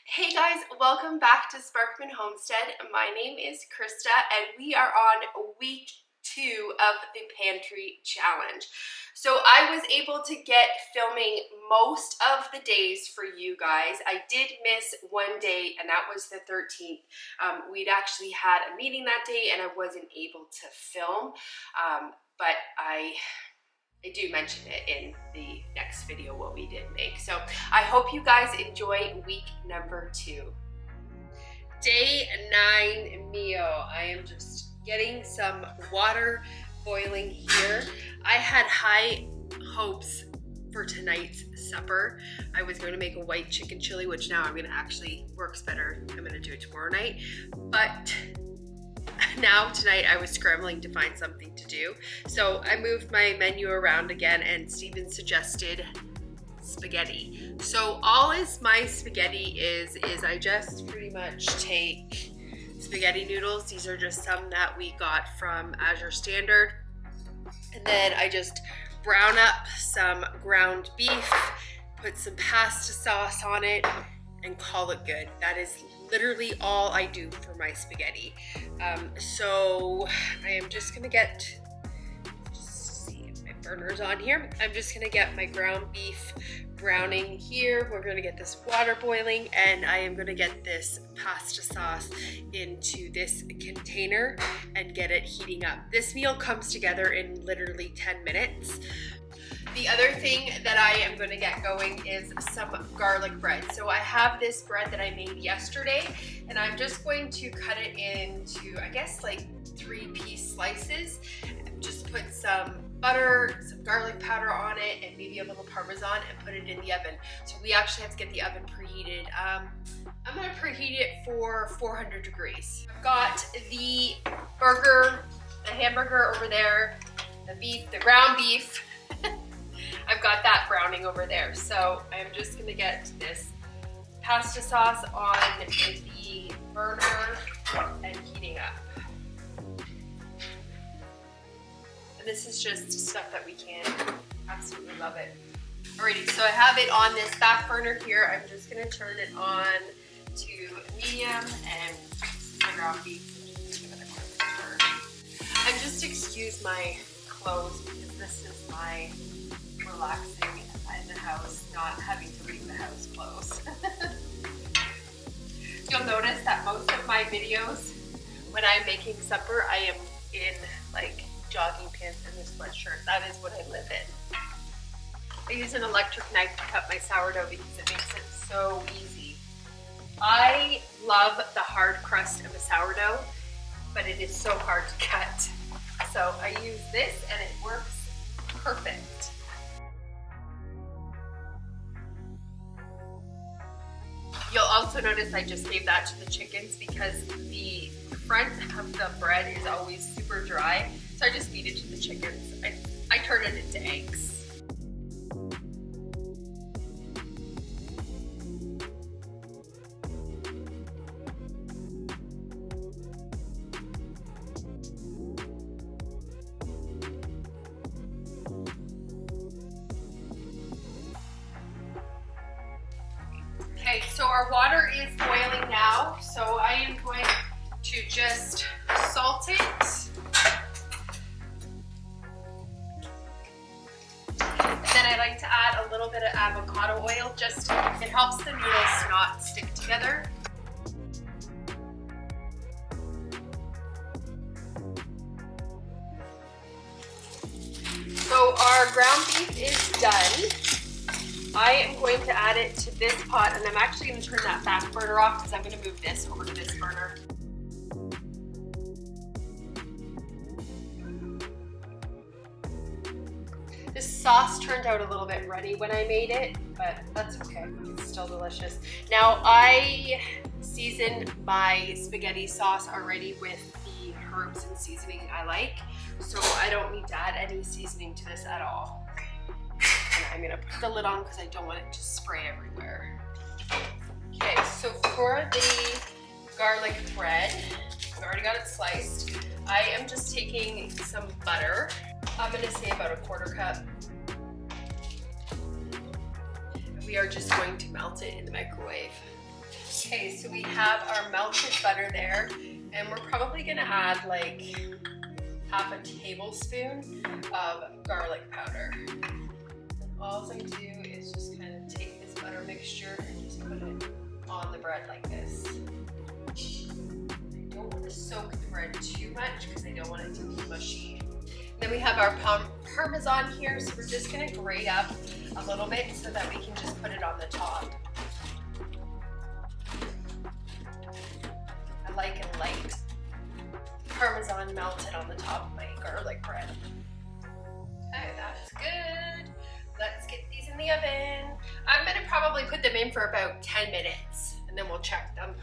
Hey guys, welcome back to Sparkman Homestead. My name is Krista and we are on week 2 of the Pantry Challenge. So I was able to get filming most of the days for you guys. I did miss one day and that was the 13th. We'd actually had a meeting that day and I wasn't able to film, but I do mention it in the next video what we did make. So I hope you guys enjoy week number 2. Day 9 meal. I am just getting some water boiling here. I had high hopes for tonight's supper. I was going to make a white chicken chili, which now I'm going to actually works better. I'm going to do it tomorrow night. But now tonight I was scrambling to find something to do. So I moved my menu around again and Steven suggested spaghetti. So all my spaghetti is I just pretty much take spaghetti noodles. These are just some that we got from Azure Standard. And then I just brown up some ground beef, put some pasta sauce on it, and call it good. That is literally all I do for my spaghetti. So I am just gonna see if my burner's on here. I'm just gonna get my ground beef browning here. We're gonna get this water boiling and I am gonna get this pasta sauce into this container and get it heating up. This meal comes together in literally 10 minutes. The other thing that I am going to get going is some garlic bread. So I have this bread that I made yesterday and I'm just going to cut it into, I guess, like 3-piece slices. Just put some butter, some garlic powder on it, and maybe a little Parmesan and put it in the oven. So we actually have to get the oven preheated. I'm going to preheat it for 400 degrees. I've got the burger, the hamburger over there, the beef, the ground beef. I've got that browning over there. So I'm just gonna get this pasta sauce on the burner and heating up. And this is just stuff that we can absolutely love it. Alrighty, so I have it on this back burner here. I'm just gonna turn it on to medium and my ground beef. Just give it a quick turn. And just excuse my clothes because this is my relaxing in the house, not having to leave the house clothes. You'll notice that most of my videos when I'm making supper, I am in like jogging pants and a sweatshirt. That is what I live in. I use an electric knife to cut my sourdough because it makes it so easy. I love the hard crust of a sourdough, but it is so hard to cut. So I use this and it works perfect. You'll also notice I just gave that to the chickens because the front of the bread is always super dry. So I just feed it to the chickens. I turn it into eggs. Okay, so our water is boiling now, so I am going to just salt it. And then I like to add a little bit of avocado oil, just it helps the noodles not stick together. So our ground beef is done. I am going to add it to this pot and I'm actually going to turn that back burner off because I'm going to move this over to this burner. This sauce turned out a little bit runny when I made it, but that's okay. It's still delicious. Now I seasoned my spaghetti sauce already with the herbs and seasoning I like, so I don't need to add any seasoning to this at all. And I'm gonna put the lid on because I don't want it to spray everywhere. Okay, so for the garlic bread, I've already got it sliced. I am just taking some butter. I'm gonna say about a 1/4 cup. We are just going to melt it in the microwave. So we have our melted butter there, and we're probably gonna add like half a tablespoon of garlic powder. And all I do is just kind of take this butter mixture and just put it on the bread like this. I don't want to soak the bread too much because I don't want it to be mushy. Then we have our Parmesan here, so we're just gonna grate up a little bit so that we can just put it on the top. I like a light Parmesan melted on the top of my garlic bread. Okay, that is good. Let's get these in the oven. I'm gonna probably put them in for about 10 minutes and then we'll check them.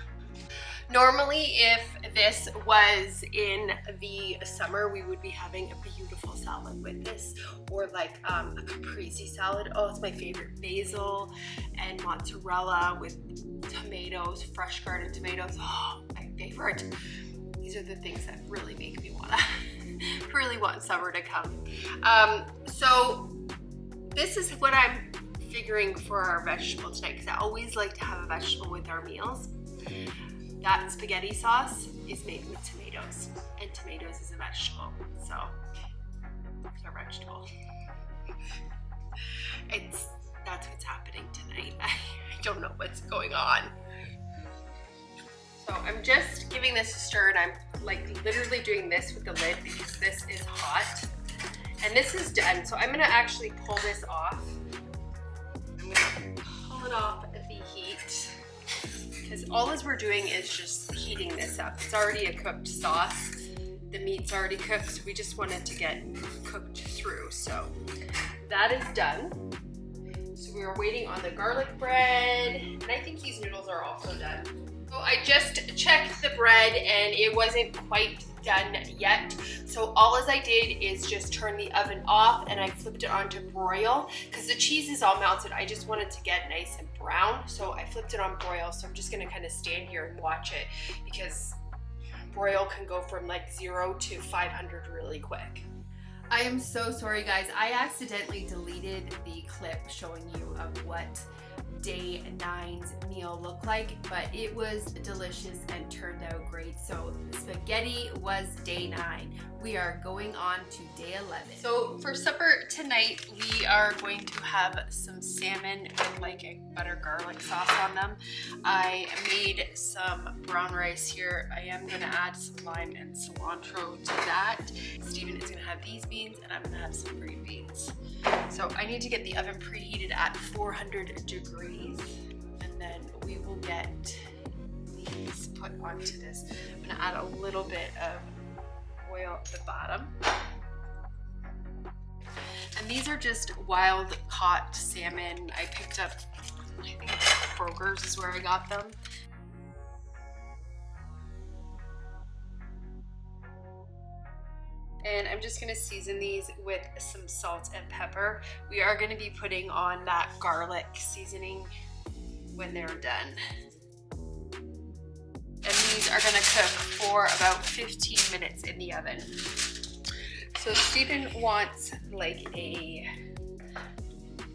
Normally, if this was in the summer, we would be having a beautiful salad with this, or like a caprese salad. Oh, it's my favorite. Basil and mozzarella with tomatoes, fresh garden tomatoes. Oh, my favorite. These are the things that really make me really want summer to come. So this is what I'm figuring for our vegetable tonight, because I always like to have a vegetable with our meals. That spaghetti sauce is made with tomatoes, and tomatoes is a vegetable, so it's our vegetable. That's what's happening tonight. I don't know what's going on. So I'm just giving this a stir, and I'm like literally doing this with the lid because this is hot. And this is done, so I'm gonna actually pull this off. I'm gonna pull it off the heat, because all as we're doing is just heating this up. It's already a cooked sauce. The meat's already cooked, so we just want it to get cooked through. So that is done. So we are waiting on the garlic bread, and I think these noodles are also done. So I just checked the bread and it wasn't quite done yet. So all as I did is just turn the oven off, and I flipped it onto broil because the cheese is all melted. I just wanted to get nice and brown. So I flipped it on broil. So I'm just gonna kind of stand here and watch it, because broil can go from like 0 to 500 really quick. I am so sorry guys. I accidentally deleted the clip showing you of what day 9's meal looked like, but it was delicious and turned out great. So spaghetti was day 9. We are going on to day 11. So for supper tonight, we are going to have some salmon with like a butter garlic sauce on them. I made some brown rice here. I am gonna add some lime and cilantro to that. Steven is gonna have these beans, and I'm gonna have some green beans. So I need to get the oven preheated at 400 degrees, and then we will get these put onto this. I'm gonna add a little bit of oil at the bottom. And these are just wild caught salmon. I picked up, I think Kroger's is where I got them. And I'm just gonna season these with some salt and pepper. We are gonna be putting on that garlic seasoning when they're done. And these are gonna cook for about 15 minutes in the oven. So Steven wants like a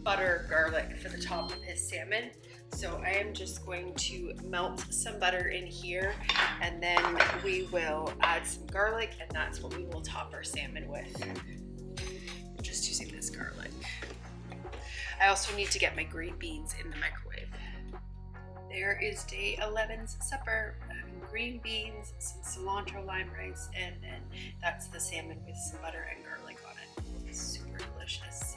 butter garlic for the top of his salmon. So I am just going to melt some butter in here, and then we will add some garlic, and that's what we will top our salmon with. I'm just using this garlic. I also need to get my green beans in the microwave. There is day 11's supper. Green beans, some cilantro lime rice, and then that's the salmon with some butter and garlic on it. It's super delicious.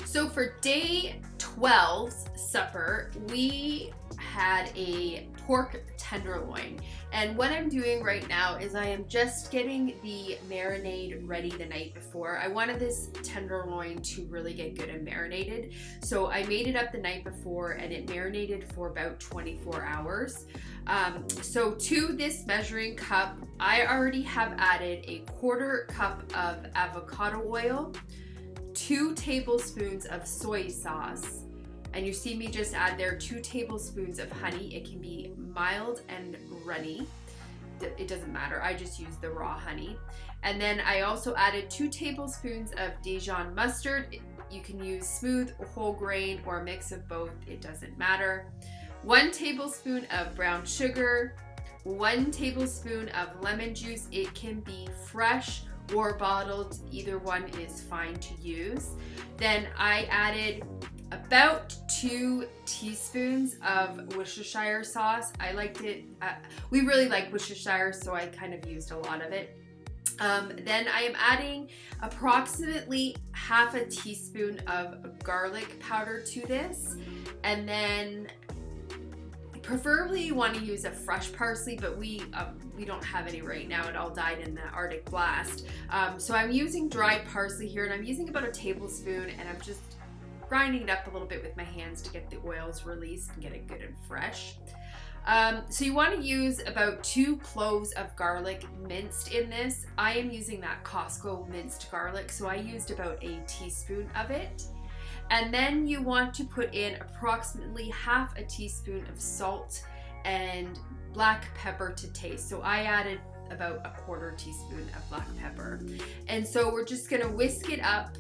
So for day 12's supper, we had a pork tenderloin. And what I'm doing right now is I am just getting the marinade ready the night before. I wanted this tenderloin to really get good and marinated. So I made it up the night before, and it marinated for about 24 hours. So to this measuring cup, I already have added a 1/4 cup of avocado oil, 2 tablespoons of soy sauce, and you see me just add there 2 tablespoons of honey. It can be mild and runny. It doesn't matter. I just use the raw honey. And then I also added 2 tablespoons of Dijon mustard. You can use smooth, whole grain, or a mix of both. It doesn't matter. 1 tablespoon of brown sugar, 1 tablespoon of lemon juice. It can be fresh or bottled, either one is fine to use. Then I added about 2 teaspoons of Worcestershire sauce. I liked it, we really like Worcestershire, so I kind of used a lot of it. Then I am adding approximately half a teaspoon of garlic powder to this, and then preferably you want to use a fresh parsley, but we don't have any right now. It all died in the Arctic blast. So I'm using dried parsley here, and I'm using about a tablespoon, and I'm just grinding it up a little bit with my hands to get the oils released and get it good and fresh. So you want to use about 2 cloves of garlic minced in this. I am using that Costco minced garlic, so I used about a teaspoon of it. And then you want to put in approximately half a teaspoon of salt and black pepper to taste. So I added about a 1/4 teaspoon of black pepper. And so we're just gonna whisk it up,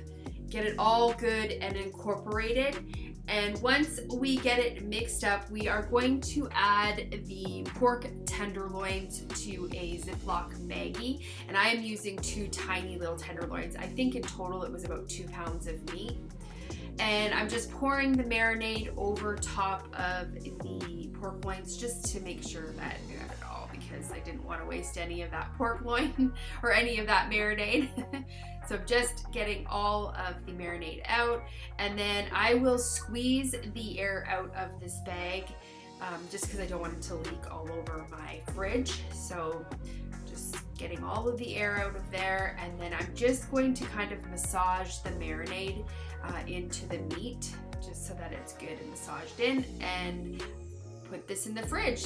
get it all good and incorporated. And once we get it mixed up, we are going to add the pork tenderloins to a Ziploc baggie. And I am using 2 tiny little tenderloins. I think in total it was about 2 pounds of meat. And I'm just pouring the marinade over top of the pork loins just to make sure that I got it all, because I didn't want to waste any of that pork loin or any of that marinade. So just getting all of the marinade out, and then I will squeeze the air out of this bag just because I don't want it to leak all over my fridge. So just getting all of the air out of there, and then I'm just going to kind of massage the marinade into the meat just so that it's good and massaged in, and put this in the fridge.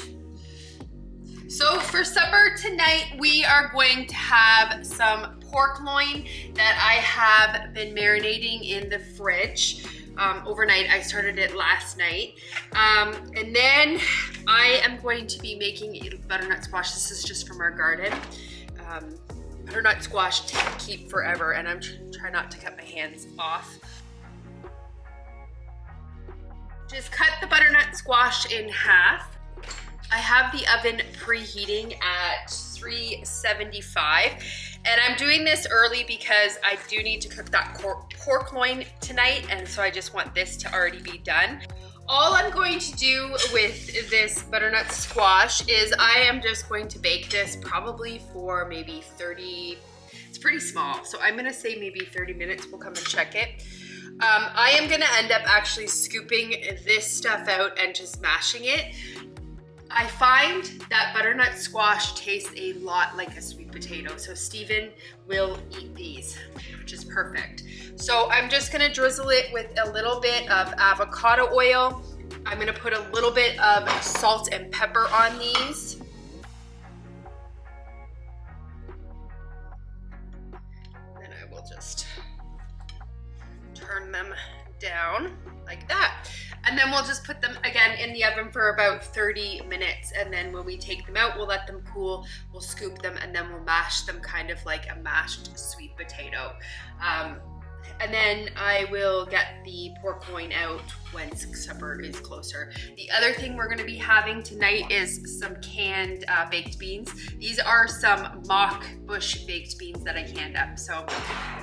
So for supper tonight, we are going to have some pork loin that I have been marinating in the fridge overnight. I started it last night. And then I am going to be making a butternut squash. This is just from our garden. Butternut squash to keep forever, and I'm trying not to cut my hands off. Just cut the butternut squash in half. I have the oven preheating at 375, and I'm doing this early because I do need to cook that pork loin tonight, and so I just want this to already be done. All I'm going to do with this butternut squash is I am just going to bake this probably for maybe 30, it's pretty small, so I'm gonna say maybe 30 minutes. We'll come and check it. I am gonna end up actually scooping this stuff out and just mashing it. I find that butternut squash tastes a lot like a sweet potato, so Steven will eat these, which is perfect. So I'm just gonna drizzle it with a little bit of avocado oil. I'm gonna put a little bit of salt and pepper on these. Then I will just turn them down like that. And then we'll just put them again in the oven for about 30 minutes. And then when we take them out, we'll let them cool, we'll scoop them, and then we'll mash them kind of like a mashed sweet potato. And then I will get the pork loin out once supper is closer. The other thing we're gonna be having tonight is some canned baked beans. These are some mock bush baked beans that I canned up. So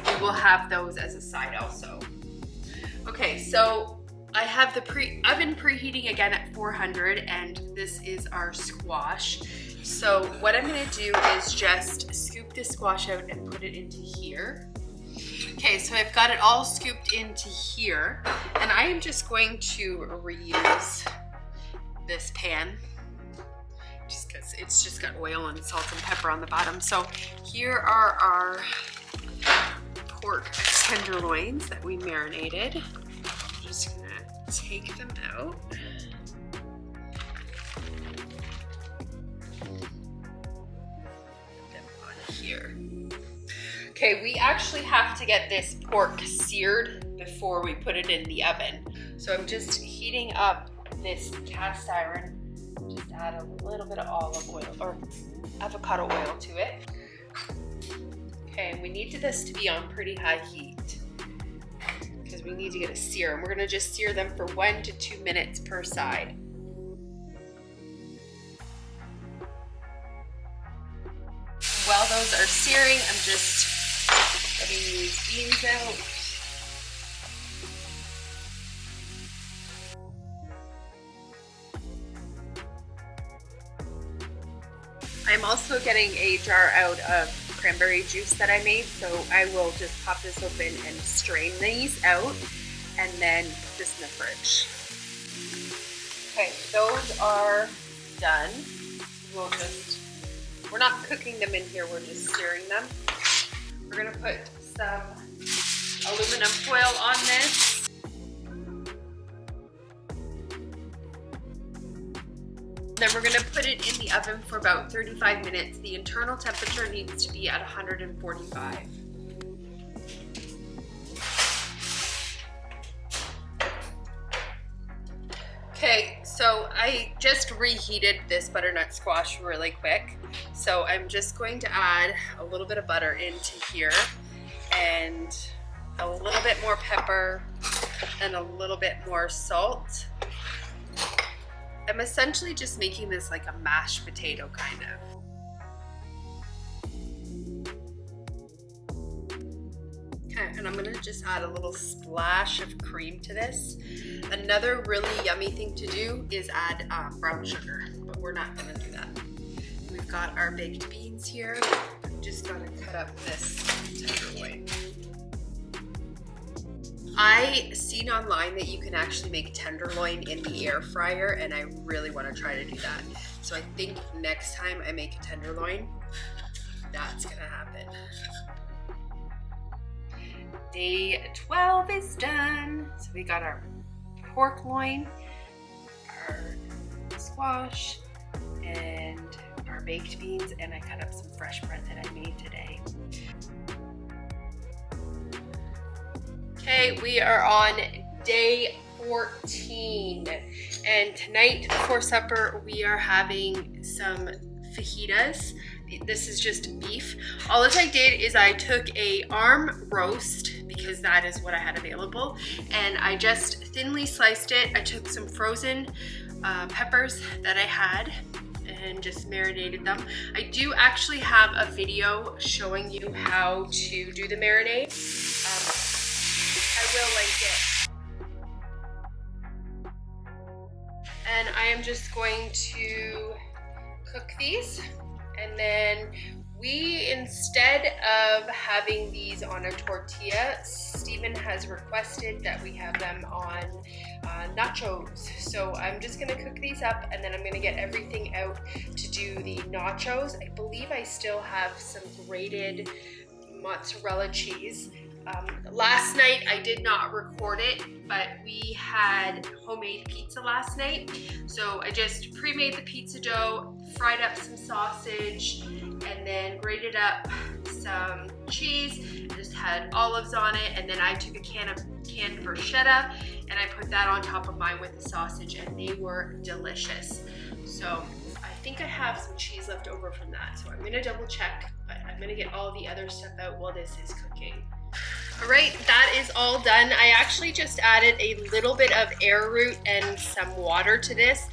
we will have those as a side also. Okay, so I have the oven preheating again at 400, and this is our squash. So what I'm gonna do is just scoop this squash out and put it into here. Okay, so I've got it all scooped into here, and I am just going to reuse this pan just because it's just got oil and salt and pepper on the bottom. So here are our pork tenderloins that we marinated. I'm just gonna take them out. Put them on here. Okay, we actually have to get this pork seared before we put it in the oven. So I'm just heating up this cast iron. Just add a little bit of olive oil or avocado oil to it. Okay, and we need this to be on pretty high heat because we need to get a sear, and we're gonna just sear them for 1 to 2 minutes per side. those are searing, I'm just getting these beans out. I'm also getting a jar out of cranberry juice that I made, so I will just pop this open and strain these out and then put this in the fridge. Okay, those are done. We're not cooking them in here, we're just searing them. We're gonna put some aluminum foil on this. Then we're gonna put it in the oven for about 35 minutes. The internal temperature needs to be at 145. Okay, so I just reheated this butternut squash really quick. So I'm just going to add a little bit of butter into here and a little bit more pepper and a little bit more salt. I'm essentially just making this like a mashed potato kind of. Okay, and I'm gonna just add a little splash of cream to this. Another really yummy thing to do is add brown sugar, but we're not gonna do that. We've got our baked beans here. I'm just gonna cut up this tenderloin. I seen online that you can actually make tenderloin in the air fryer, and I really want to try to do that. So I think next time I make a tenderloin, that's gonna happen. Day 12 is done. So we got our pork loin, our squash, and our baked beans, and I cut up some fresh bread that I made today. Okay, we are on day 14, and tonight before supper we are having some fajitas. This is just beef. All that I did is I took a arm roast, because that is what I had available, and I just thinly sliced it. I took some frozen peppers that I had and just marinated them. I do actually have a video showing you how to do the marinade. I will link it. And I am just going to cook these. And then we, instead of having these on a tortilla, Stephen has requested that we have them on nachos. So I'm just gonna cook these up, and then I'm gonna get everything out to do the nachos. I believe I still have some grated mozzarella cheese. Last night I did not record it, but we had homemade pizza last night. So I just pre-made the pizza dough, fried up some sausage, and then grated up some cheese, just had olives on it, and then I took a can of canned bruschetta and I put that on top of mine with the sausage, and they were delicious. So I think I have some cheese left over from that, so I'm gonna double check, but I'm gonna get all the other stuff out while this is cooking. All right, that is all done. I actually just added a little bit of arrowroot and some water to this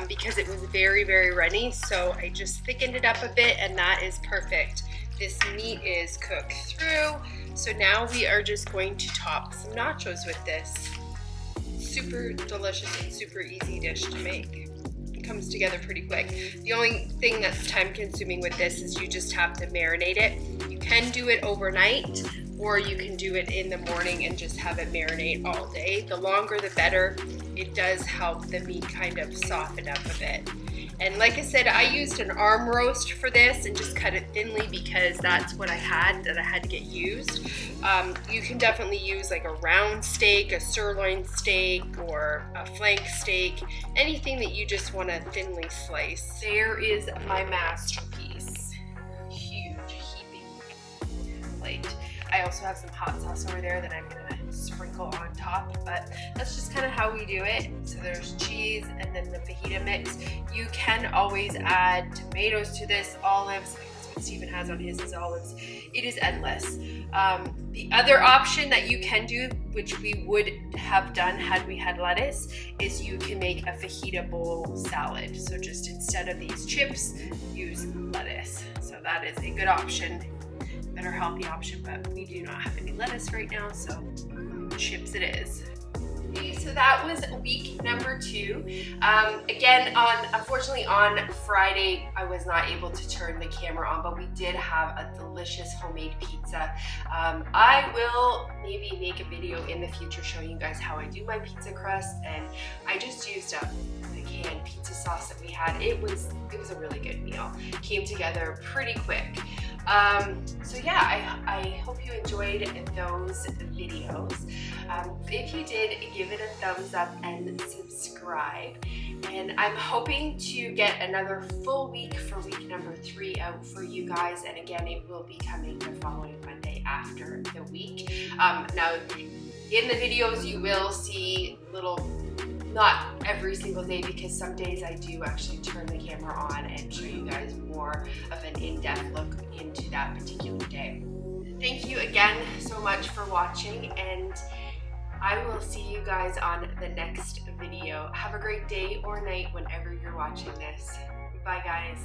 because it was very, very runny. So I just thickened it up a bit, and that is perfect. This meat is cooked through. So now we are just going to top some nachos with this. Super delicious and super easy dish to make. It comes together pretty quick. The only thing that's time consuming with this is you just have to marinate it. You can do it overnight, or you can do it in the morning and just have it marinate all day. The longer the better. It does help the meat kind of soften up a bit. And like I said, I used an arm roast for this and just cut it thinly because that's what I had to get used. You can definitely use like a round steak, a sirloin steak, or a flank steak, anything that you just want to thinly slice. There is my masterpiece. Huge heaping plate. I also have some hot sauce over there that I'm gonna sprinkle on top, but that's just kind of how we do it. So there's cheese and then the fajita mix. You can always add tomatoes to this, olives. That's what Stephen has on his, is olives. It is endless. The other option that you can do, which we would have done had we had lettuce, is you can make a fajita bowl salad. So just instead of these chips, use lettuce. So that is a good option, better healthy option, but we do not have any lettuce right now, so chips it is. Okay, so that was week number 2. Again, unfortunately on Friday, I was not able to turn the camera on, but we did have a delicious homemade pizza. I will maybe make a video in the future showing you guys how I do my pizza crust, and I just used the canned pizza sauce that we had. It was a really good meal. Came together pretty quick. So yeah, I hope you enjoyed those videos. If you did, give it a thumbs up and subscribe. And I'm hoping to get another full week for week number 3 out for you guys. And again, it will be coming the following Monday after the week. Now, in the videos, you will see not every single day, because some days I do actually turn the camera on and show you guys more of an in-depth look into that particular day. Thank you again so much for watching, and I will see you guys on the next video. Have a great day or night whenever you're watching this. Bye guys.